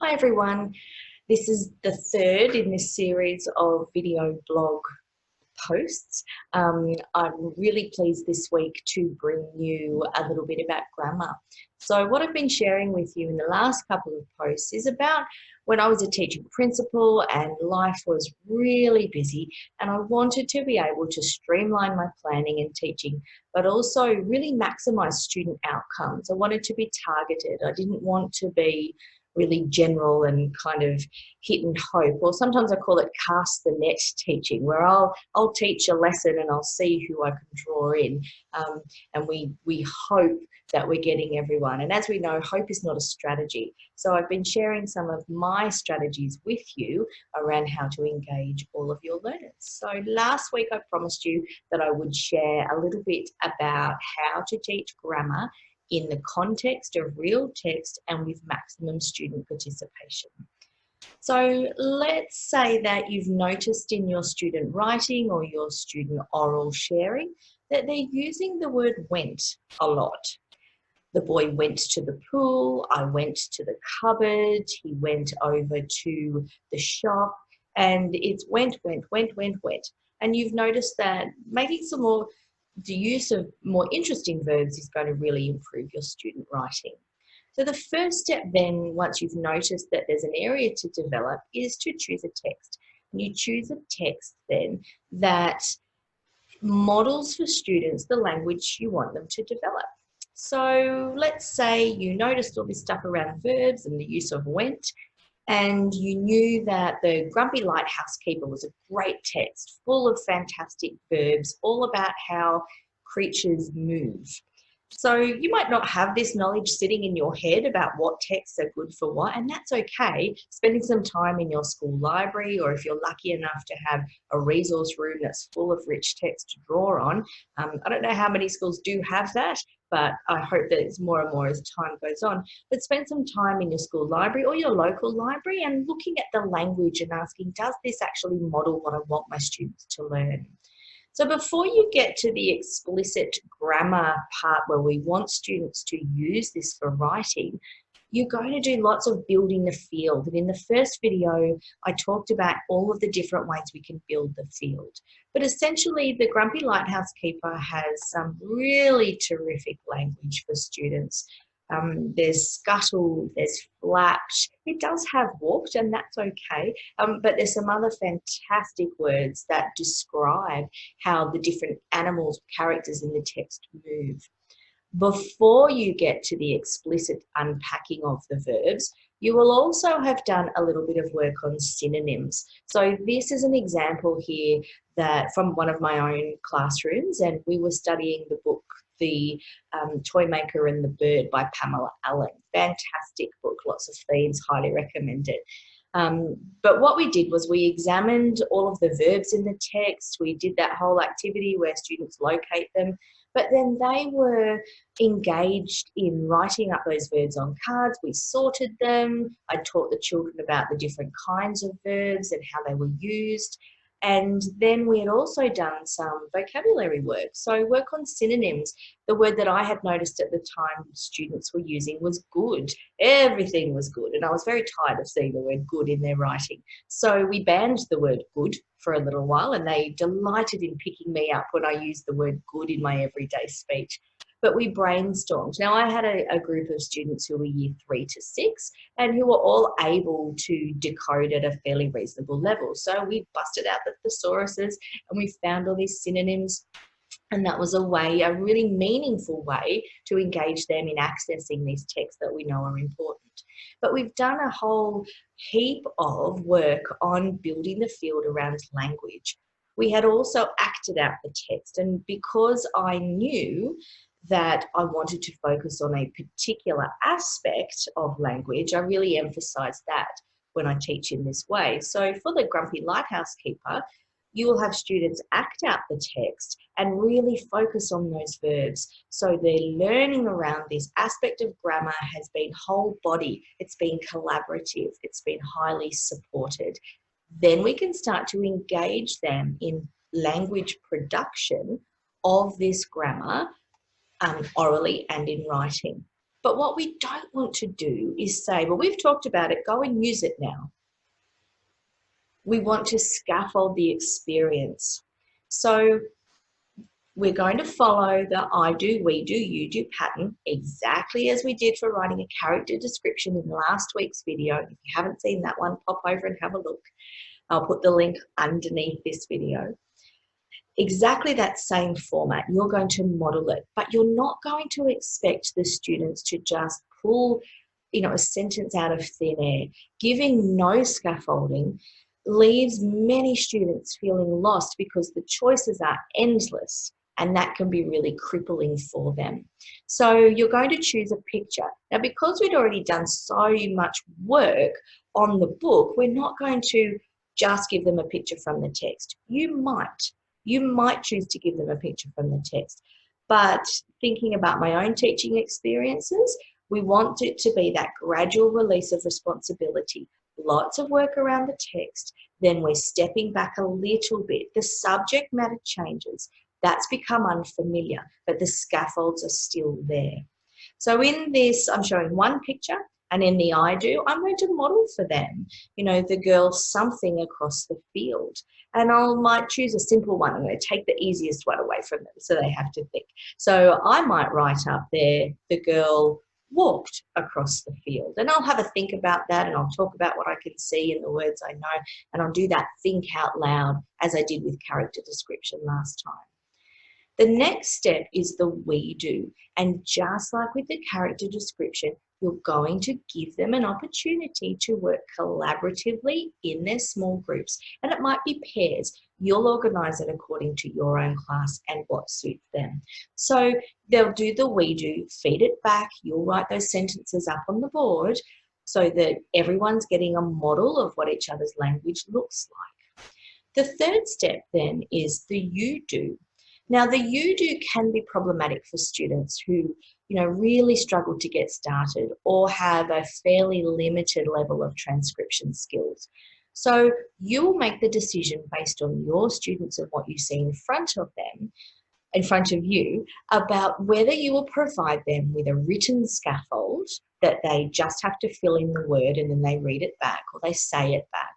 Hi everyone, this is the third in this series of video blog posts. I'm really pleased this week to bring you a little bit about grammar. So what I've been sharing with you in the last couple of posts is about when I was a teaching principal and life was really busy and I wanted to be able to streamline my planning and teaching, but also really maximize student outcomes. I wanted to be targeted. I didn't want to be really general and kind of hit and hope, or sometimes I call it cast the net teaching, where I'll teach a lesson and I'll see who I can draw in, and we hope that we're getting everyone. And as we know, hope is not a strategy. So I've been sharing some of my strategies with you around how to engage all of your learners. So last week I promised you that I would share a little bit about how to teach grammar in the context of real text and with maximum student participation. So let's say that you've noticed in your student writing or your student oral sharing that they're using the word went a lot. The boy went to the pool, I went to the cupboard, he went over to the shop, and it's went. And you've noticed that making the use of more interesting verbs is going to really improve your student writing. So the first step then, once you've noticed that there's an area to develop, is to choose a text. And you choose a text then that models for students the language you want them to develop. So let's say you noticed all this stuff around verbs and the use of went, and you knew that the Grumpy Lighthouse Keeper was a great text full of fantastic verbs, all about how creatures move. So you might not have this knowledge sitting in your head about what texts are good for what, and that's okay. Spending some time in your school library, or if you're lucky enough to have a resource room that's full of rich text to draw on. I don't know how many schools do have that, but I hope that it's more and more as time goes on. But spend some time in your school library or your local library and looking at the language and asking, does this actually model what I want my students to learn? So before you get to the explicit grammar part where we want students to use this for writing, you're going to do lots of building the field. And in the first video, I talked about all of the different ways we can build the field. But essentially, the Grumpy Lighthouse Keeper has some really terrific language for students. There's scuttled, there's flapped. It does have walked, and that's okay. But there's some other fantastic words that describe how the different animals, characters in the text move. Before you get to the explicit unpacking of the verbs, you will also have done a little bit of work on synonyms. So this is an example here that from one of my own classrooms, and we were studying the book The Toy Maker and the Bird by Pamela Allen. Fantastic book, lots of themes, highly recommend it. But what we did was we examined all of the verbs in the text. We did that whole activity where students locate them, but then they were engaged in writing up those verbs on cards. We sorted them. I taught the children about the different kinds of verbs and how they were used. And then we had also done some vocabulary work. So work on synonyms. The word that I had noticed at the time students were using was good. Everything was good. And I was very tired of seeing the word good in their writing. So we banned the word good for a little while, and they delighted in picking me up when I used the word good in my everyday speech. But we brainstormed. Now, I had a group of students who were year 3 to 6 and who were all able to decode at a fairly reasonable level. So we busted out the thesauruses and we found all these synonyms. And that was a really meaningful way to engage them in accessing these texts that we know are important. But we've done a whole heap of work on building the field around language. We had also acted out the text, and because I knew that I wanted to focus on a particular aspect of language, I really emphasised that when I teach in this way. So for the Grumpy Lighthouse Keeper, you will have students act out the text and really focus on those verbs. So their learning around this aspect of grammar has been whole body, it's been collaborative, it's been highly supported. Then we can start to engage them in language production of this grammar orally and in writing. But what we don't want to do is say, well, we've talked about it, go and use it now. We want to scaffold the experience. So we're going to follow the I do, we do, you do pattern exactly as we did for writing a character description in last week's video. If you haven't seen that one, pop over and have a look. I'll put the link underneath this video. Exactly that same format, you're going to model it, but you're not going to expect the students to just pull, a sentence out of thin air. Giving no scaffolding leaves many students feeling lost because the choices are endless, and that can be really crippling for them. So you're going to choose a picture. Now, because we'd already done so much work on the book, we're not going to just give them a picture from the text. You might choose to give them a picture from the text, but thinking about my own teaching experiences, we want it to be that gradual release of responsibility. Lots of work around the text, then we're stepping back a little bit. The subject matter changes. That's become unfamiliar, but the scaffolds are still there. So in this, I'm showing one picture, and in the I do, I'm going to model for them, the girl something across the field. And I might choose a simple one. I'm going to take the easiest one away from them so they have to think. So I might write up there, the girl walked across the field. And I'll have a think about that, and I'll talk about what I can see in the words I know, and I'll do that think out loud as I did with character description last time. The next step is the we do. And just like with the character description, you're going to give them an opportunity to work collaboratively in their small groups. And it might be pairs. You'll organise it according to your own class and what suits them. So they'll do the we do, feed it back. You'll write those sentences up on the board so that everyone's getting a model of what each other's language looks like. The third step then is the you do. Now, the you do can be problematic for students who, really struggle to get started or have a fairly limited level of transcription skills. So you will make the decision based on your students and what you see in front of them, in front of you, about whether you will provide them with a written scaffold that they just have to fill in the word and then they read it back or they say it back,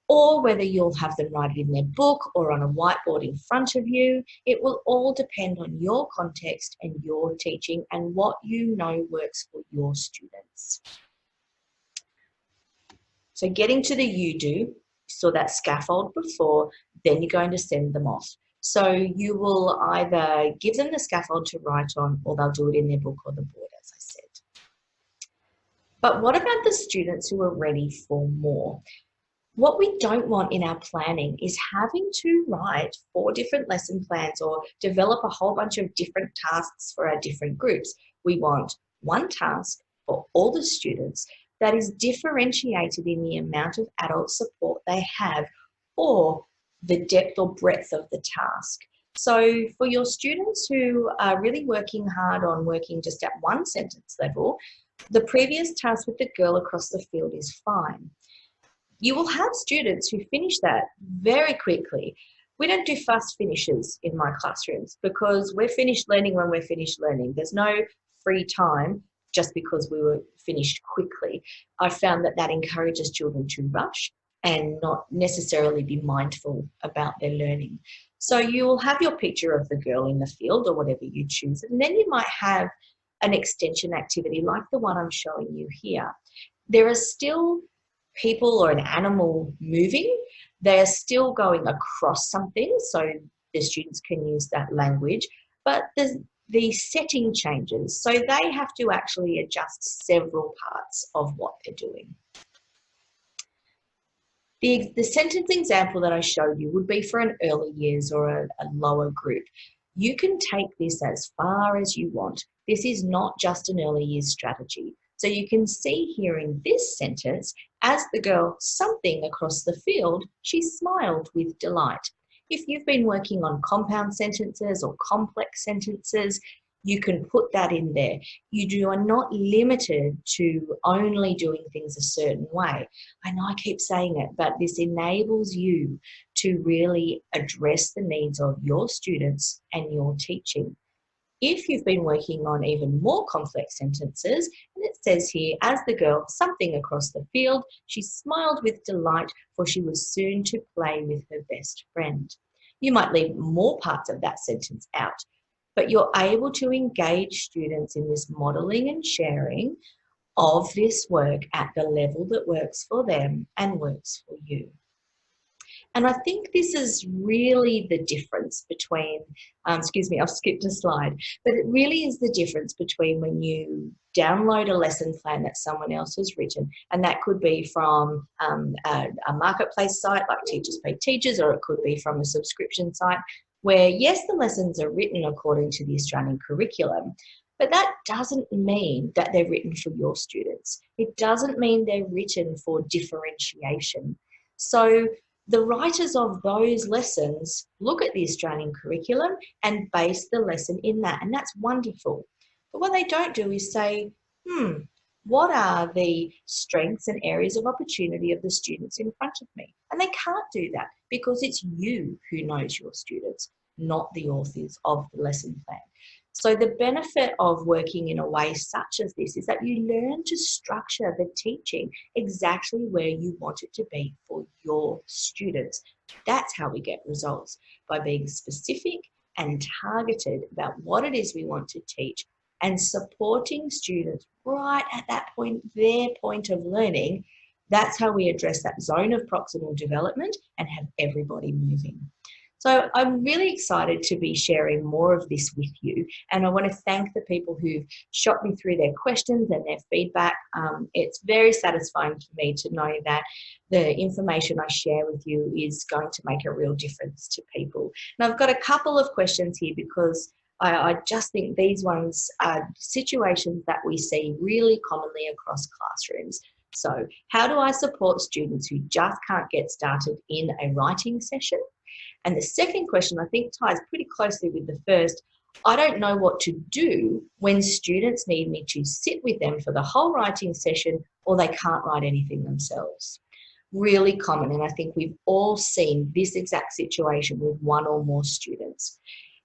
or whether you'll have them write it in their book or on a whiteboard in front of you. It will all depend on your context and your teaching and what you know works for your students. So getting to the you do, you saw that scaffold before, then you're going to send them off. So you will either give them the scaffold to write on, or they'll do it in their book or the board, as I said. But what about the students who are ready for more? What we don't want in our planning is having to write 4 different lesson plans or develop a whole bunch of different tasks for our different groups. We want one task for all the students that is differentiated in the amount of adult support they have or the depth or breadth of the task. So for your students who are really working hard on working just at one sentence level, the previous task with the girl across the field is fine. You will have students who finish that very quickly. We don't do fast finishes in my classrooms because we're finished learning when we're finished learning. There's no free time just because we were finished quickly. I found that encourages children to rush and not necessarily be mindful about their learning. So you will have your picture of the girl in the field or whatever you choose, and then you might have an extension activity like the one I'm showing you here. There are still people or an animal moving. They're still going across something, so the students can use that language, but the setting changes. So they have to actually adjust several parts of what they're doing. The sentence example that I showed you would be for an early years or a lower group. You can take this as far as you want. This is not just an early years strategy. So you can see here in this sentence, as the girl something across the field, she smiled with delight. If you've been working on compound sentences or complex sentences, you can put that in there. You are not limited to only doing things a certain way. I know I keep saying it, but this enables you to really address the needs of your students and your teaching. If you've been working on even more complex sentences, and it says here, as the girl something across the field, she smiled with delight, for she was soon to play with her best friend. You might leave more parts of that sentence out, but you're able to engage students in this modelling and sharing of this work at the level that works for them and works for you. And I think this is really the difference between, excuse me, I've skipped a slide, but it really is the difference between when you download a lesson plan that someone else has written, and that could be from a marketplace site like Teachers Pay Teachers, or it could be from a subscription site where, yes, the lessons are written according to the Australian curriculum, but that doesn't mean that they're written for your students. It doesn't mean they're written for differentiation. So the writers of those lessons look at the Australian curriculum and base the lesson in that, and that's wonderful. But what they don't do is say, what are the strengths and areas of opportunity of the students in front of me? And they can't do that because it's you who knows your students, not the authors of the lesson plan. So the benefit of working in a way such as this is that you learn to structure the teaching exactly where you want it to be for your students. That's how we get results, by being specific and targeted about what it is we want to teach and supporting students right at that point, their point of learning. That's how we address that zone of proximal development and have everybody moving. So I'm really excited to be sharing more of this with you. And I want to thank the people who've shot me through their questions and their feedback. It's very satisfying for me to know that the information I share with you is going to make a real difference to people. And I've got a couple of questions here because I just think these ones are situations that we see really commonly across classrooms. So how do I support students who just can't get started in a writing session? And the second question, I think, ties pretty closely with the first. I don't know what to do when students need me to sit with them for the whole writing session or they can't write anything themselves. Really common, and I think we've all seen this exact situation with one or more students.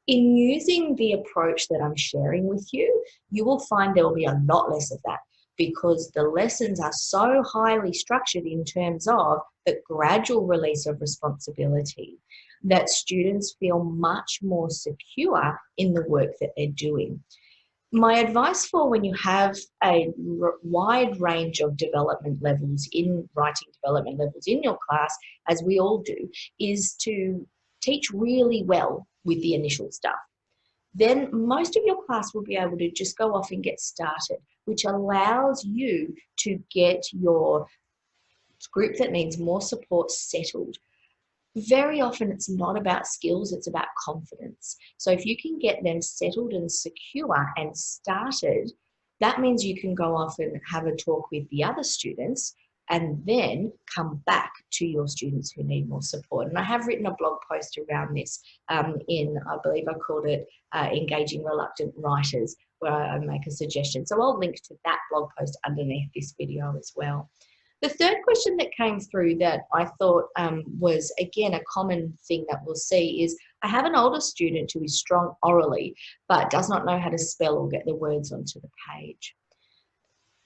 In using the approach that I'm sharing with you, you will find there will be a lot less of that because the lessons are so highly structured in terms of the gradual release of responsibility that students feel much more secure in the work that they're doing. My advice for when you have a wide range of development levels in writing development levels in your class, as we all do, is to teach really well with the initial stuff. Then most of your class will be able to just go off and get started, which allows you to get your group that needs more support settled. Very often it's not about skills, it's about confidence. So if you can get them settled and secure and started, that means you can go off and have a talk with the other students and then come back to your students who need more support. And I have written a blog post around this I believe I called it Engaging Reluctant Writers, where I make a suggestion. So I'll link to that blog post underneath this video as well. The third question that came through that I thought was, again, a common thing that we'll see is, I have an older student who is strong orally, but does not know how to spell or get the words onto the page.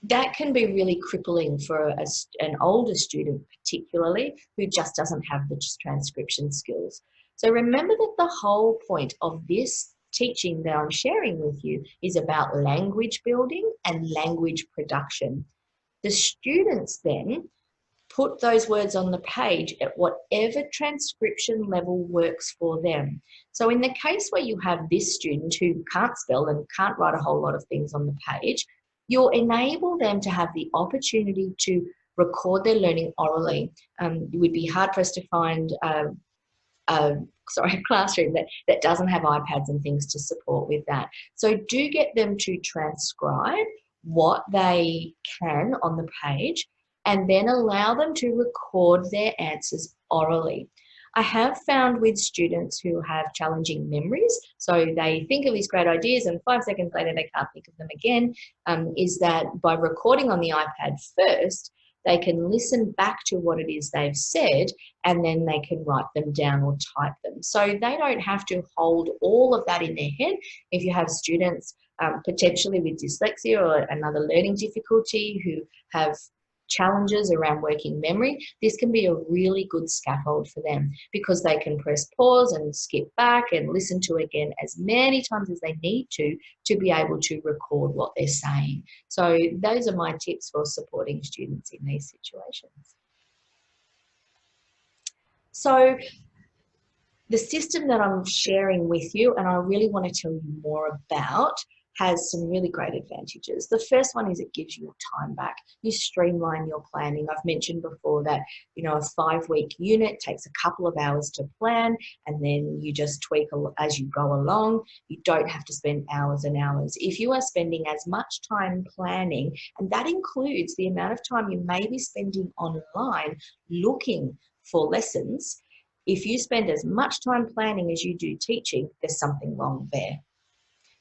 That can be really crippling for an older student, particularly, who just doesn't have the transcription skills. So remember that the whole point of this teaching that I'm sharing with you is about language building and language production. The students then put those words on the page at whatever transcription level works for them. So in the case where you have this student who can't spell and can't write a whole lot of things on the page, you'll enable them to have the opportunity to record their learning orally. It would be hard pressed to find a classroom that doesn't have iPads and things to support with that. So do get them to transcribe what they can on the page and then allow them to record their answers orally. I have found with students who have challenging memories, so they think of these great ideas and 5 seconds later they can't think of them again, is that by recording on the iPad first, they can listen back to what it is they've said, and then they can write them down or type them. So they don't have to hold all of that in their head. If you have students potentially with dyslexia or another learning difficulty who have challenges around working memory, this can be a really good scaffold for them, because they can press pause and skip back and listen to again as many times as they need to be able to record what they're saying. So those are my tips for supporting students in these situations. So the system that I'm sharing with you, and I really want to tell you more about, has some really great advantages. The first one is it gives you your time back. You streamline your planning. I've mentioned before that, you know, a 5-week unit takes a couple of hours to plan, and then you just tweak as you go along. You don't have to spend hours and hours. If you are spending as much time planning, and that includes the amount of time you may be spending online looking for lessons, if you spend as much time planning as you do teaching, there's something wrong there.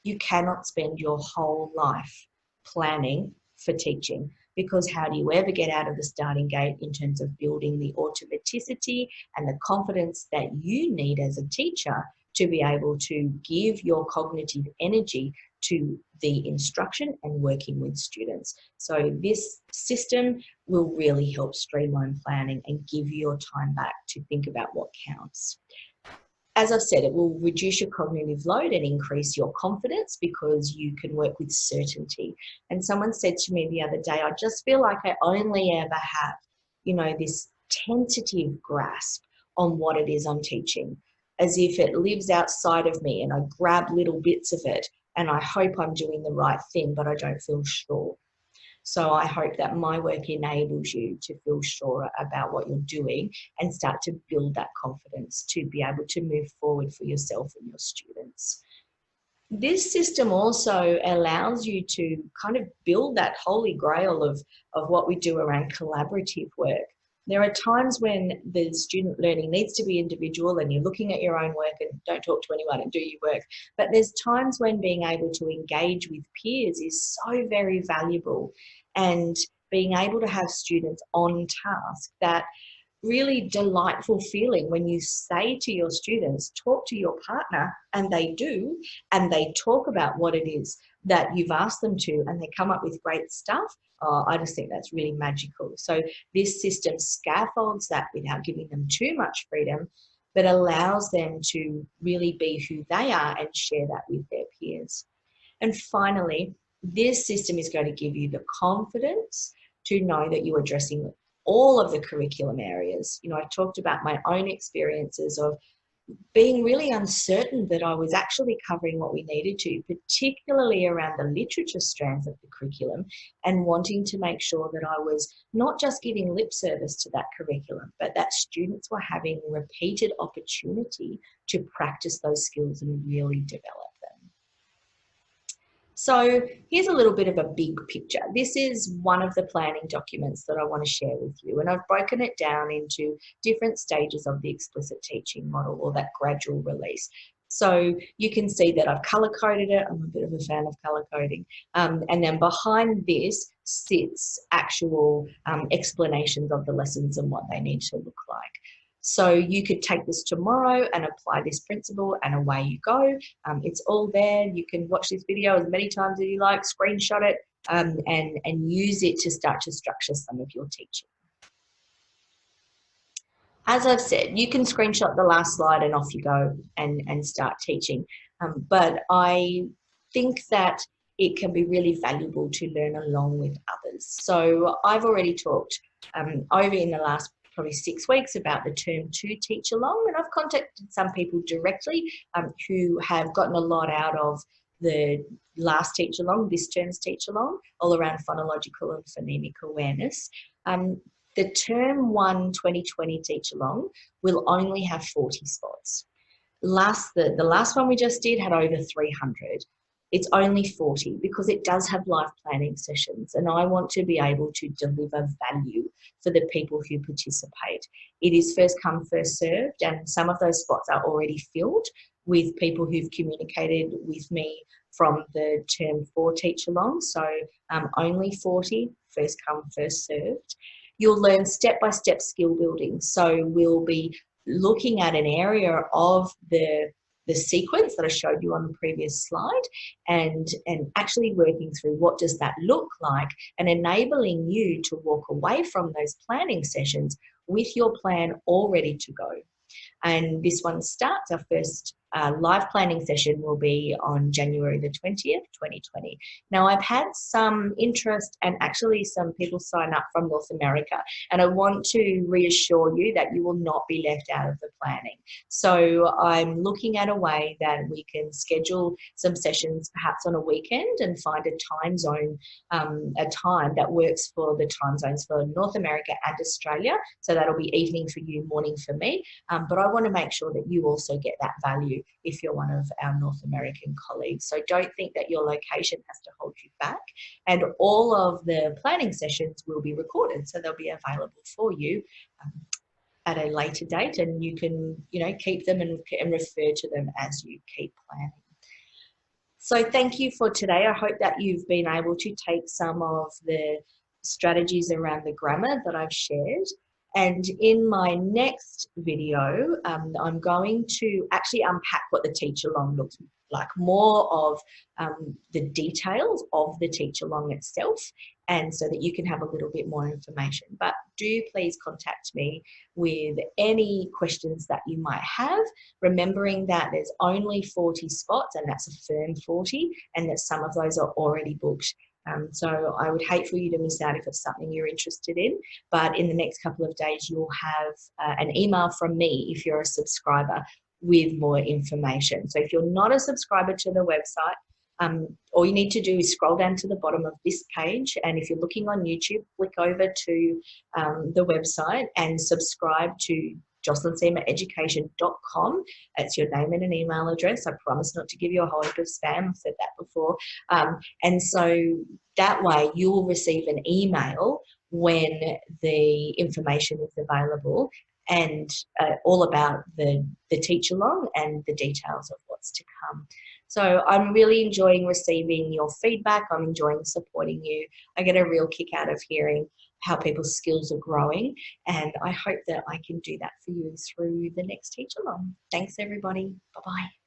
You cannot spend your whole life planning for teaching, because how do you ever get out of the starting gate in terms of building the automaticity and the confidence that you need as a teacher to be able to give your cognitive energy to the instruction and working with students? So this system will really help streamline planning and give you your time back to think about what counts. As I've said, it will reduce your cognitive load and increase your confidence, because you can work with certainty. And someone said to me the other day, I just feel like I only ever have, you know, this tentative grasp on what it is I'm teaching, as if it lives outside of me and I grab little bits of it and I hope I'm doing the right thing, but I don't feel sure. So I hope that my work enables you to feel sure about what you're doing and start to build that confidence to be able to move forward for yourself and your students. This system also allows you to kind of build that holy grail of what we do around collaborative work. There are times when the student learning needs to be individual and you're looking at your own work and don't talk to anyone and do your work. But there's times when being able to engage with peers is so very valuable, and being able to have students on task, that really delightful feeling when you say to your students, talk to your partner, and they do, and they talk about what it is that you've asked them to, and they come up with great stuff. Oh, I just think that's really magical. So this system scaffolds that without giving them too much freedom, but allows them to really be who they are and share that with their peers. And finally, this system is going to give you the confidence to know that you're addressing all of the curriculum areas. You know, I talked about my own experiences of being really uncertain that I was actually covering what we needed to, particularly around the literature strands of the curriculum, and wanting to make sure that I was not just giving lip service to that curriculum, but that students were having repeated opportunity to practice those skills and really develop them. So here's a little bit of a big picture. This is one of the planning documents that I want to share with you, and I've broken it down into different stages of the explicit teaching model, or that gradual release. So you can see that I've color coded it. I'm a bit of a fan of color coding. And then behind this sits actual explanations of the lessons and what they need to look like. So you could take this tomorrow and apply this principle, and away you go. It's all there. You can watch this video as many times as you like, screenshot it, and use it to start to structure some of your teaching. As I've said, you can screenshot the last slide and off you go and start teaching. But I think that it can be really valuable to learn along with others. So I've already talked over in the last probably 6 weeks about the term 2 teach along, and I've contacted some people directly who have gotten a lot out of the last teach along, this term's teach along, all around phonological and phonemic awareness. The term 1 2020 teach along will only have 40 spots. The last one we just did had over 300. It's only 40 because it does have live planning sessions, and I want to be able to deliver value for the people who participate. It is first come, first served, and some of those spots are already filled with people who've communicated with me from the term 4 teach along. So only 40, first come, first served. You'll learn step-by-step skill building. So we'll be looking at an area of the sequence that I showed you on the previous slide, and actually working through what does that look like, and enabling you to walk away from those planning sessions with your plan all ready to go. And this one starts, our first live planning session will be on January the 20th, 2020. Now, I've had some interest and actually some people sign up from North America, and I want to reassure you that you will not be left out of the planning. So I'm looking at a way that we can schedule some sessions perhaps on a weekend and find a time zone, a time that works for the time zones for North America and Australia. So that'll be evening for you, morning for me. But I want to make sure that you also get that value if you're one of our North American colleagues. So don't think that your location has to hold you back. And all of the planning sessions will be recorded, so they'll be available for you at a later date, and you can, keep them and refer to them as you keep planning. So thank you for today. I hope that you've been able to take some of the strategies around the grammar that I've shared. And in my next video, I'm going to actually unpack what the teach along looks like, more of the details of the teach along itself, and so that you can have a little bit more information. But do please contact me with any questions that you might have, remembering that there's only 40 spots, and that's a firm 40, and that some of those are already booked. So I would hate for you to miss out if it's something you're interested in. But in the next couple of days, you'll have an email from me if you're a subscriber with more information. So if you're not a subscriber to the website, all you need to do is scroll down to the bottom of this page, and if you're looking on YouTube, flick over to the website and subscribe to jocelynseemaeducation.com. It's your name and an email address. I promise not to give you a whole heap of spam. I've said that before. And so that way you will receive an email when the information is available, and all about the teach along and the details of what's to come. So I'm really enjoying receiving your feedback. I'm enjoying supporting you. I get a real kick out of hearing how people's skills are growing, and I hope that I can do that for you through the next teach along. Thanks everybody. Bye-bye.